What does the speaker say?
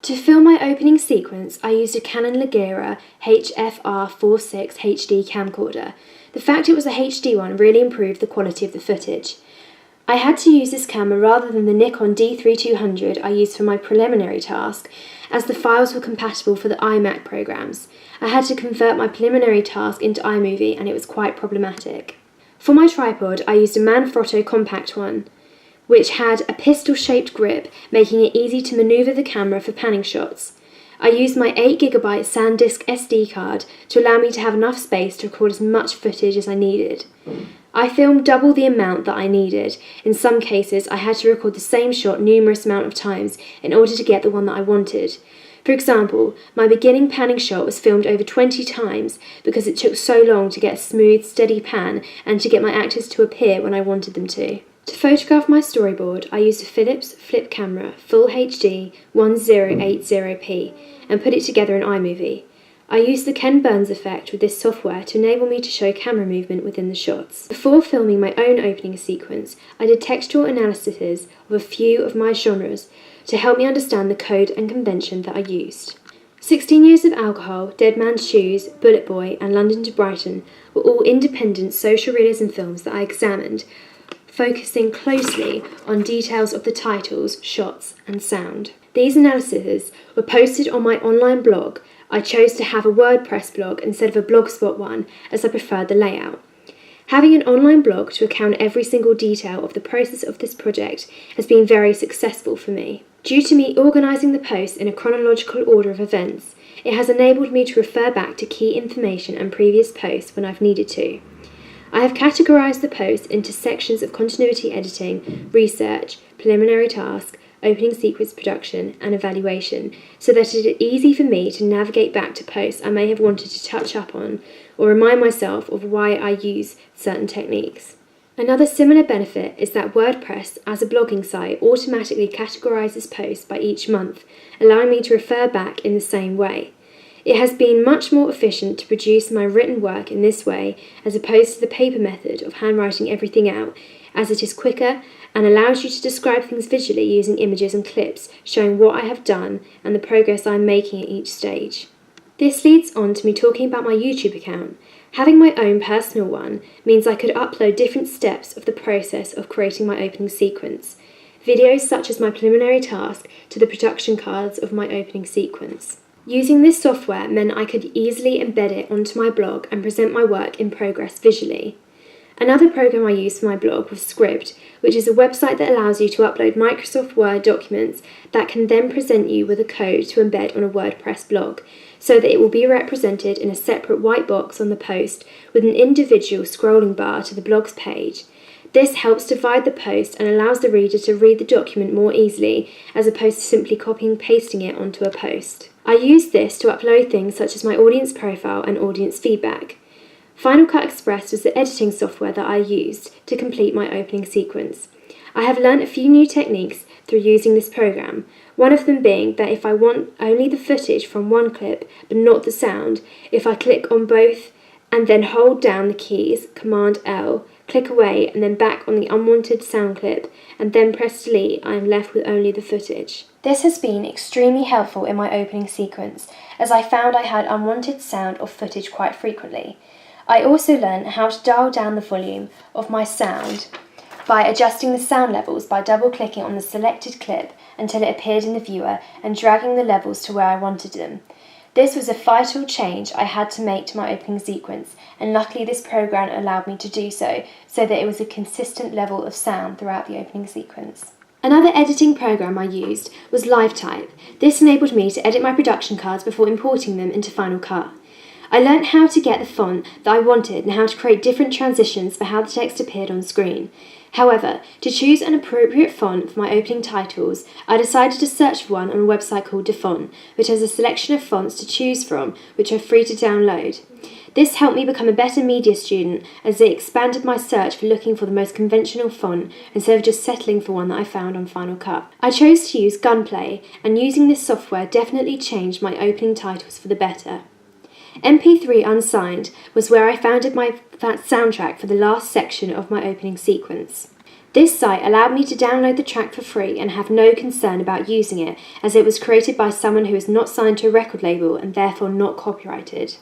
To film my opening sequence, I used a Canon Ligera HFR46 HD camcorder. The fact it was a HD one really improved the quality of the footage. I had to use this camera rather than the Nikon D3200 I used for my preliminary task, as the files were compatible for the iMac programs. I had to convert my preliminary task into iMovie and it was quite problematic. For my tripod, I used a Manfrotto compact one, which had a pistol-shaped grip, making it easy to manoeuvre the camera for panning shots. I used my 8GB SanDisk SD card to allow me to have enough space to record as much footage as I needed. I filmed double the amount that I needed. In some cases, I had to record the same shot numerous amount of times in order to get the one that I wanted. For example, my beginning panning shot was filmed over 20 times because it took so long to get a smooth, steady pan and to get my actors to appear when I wanted them to. To photograph my storyboard, I used a Philips flip camera Full HD 1080p and put it together in iMovie. I used the Ken Burns effect with this software to enable me to show camera movement within the shots. Before filming my own opening sequence, I did textual analyses of a few of my genres to help me understand the code and convention that I used. 16 Years of Alcohol, Dead Man's Shoes, Bullet Boy and London to Brighton were all independent social realism films that I examined, focusing closely on details of the titles, shots and sound. These analyses were posted on my online blog. I chose to have a WordPress blog instead of a Blogspot one as I preferred the layout. Having an online blog to account every single detail of the process of this project has been very successful for me. Due to me organising the posts in a chronological order of events, it has enabled me to refer back to key information and previous posts when I've needed to. I have categorised the posts into sections of continuity editing, research, preliminary task, opening sequence production and evaluation, so that it is easy for me to navigate back to posts I may have wanted to touch up on or remind myself of why I use certain techniques. Another similar benefit is that WordPress, as a blogging site, automatically categorises posts by each month, allowing me to refer back in the same way. It has been much more efficient to produce my written work in this way as opposed to the paper method of handwriting everything out, as it is quicker and allows you to describe things visually using images and clips showing what I have done and the progress I am making at each stage. This leads on to me talking about my YouTube account. Having my own personal one means I could upload different steps of the process of creating my opening sequence, videos such as my preliminary task to the production cards of my opening sequence. Using this software meant I could easily embed it onto my blog and present my work in progress visually. Another program I used for my blog was Scribd, which is a website that allows you to upload Microsoft Word documents that can then present you with a code to embed on a WordPress blog, so that it will be represented in a separate white box on the post with an individual scrolling bar to the blog's page. This helps divide the post and allows the reader to read the document more easily, as opposed to simply copying and pasting it onto a post. I use this to upload things such as my audience profile and audience feedback. Final Cut Express was the editing software that I used to complete my opening sequence. I have learnt a few new techniques through using this program, one of them being that if I want only the footage from one clip but not the sound, if I click on both and then hold down the keys, Command L, click away and then back on the unwanted sound clip and then press delete, I am left with only the footage. This has been extremely helpful in my opening sequence, as I found I had unwanted sound or footage quite frequently. I also learned how to dial down the volume of my sound by adjusting the sound levels by double-clicking on the selected clip until it appeared in the viewer and dragging the levels to where I wanted them. This was a vital change I had to make to my opening sequence, and luckily this program allowed me to do so that it was a consistent level of sound throughout the opening sequence. Another editing program I used was LiveType. This enabled me to edit my production cards before importing them into Final Cut. I learnt how to get the font that I wanted and how to create different transitions for how the text appeared on screen. However, to choose an appropriate font for my opening titles, I decided to search for one on a website called Dafont, which has a selection of fonts to choose from, which are free to download. This helped me become a better media student, as it expanded my search for looking for the most conventional font instead of just settling for one that I found on Final Cut. I chose to use Gunplay, and using this software definitely changed my opening titles for the better. MP3 Unsigned was where I founded my soundtrack for the last section of my opening sequence. This site allowed me to download the track for free and have no concern about using it, as it was created by someone who is not signed to a record label and therefore not copyrighted.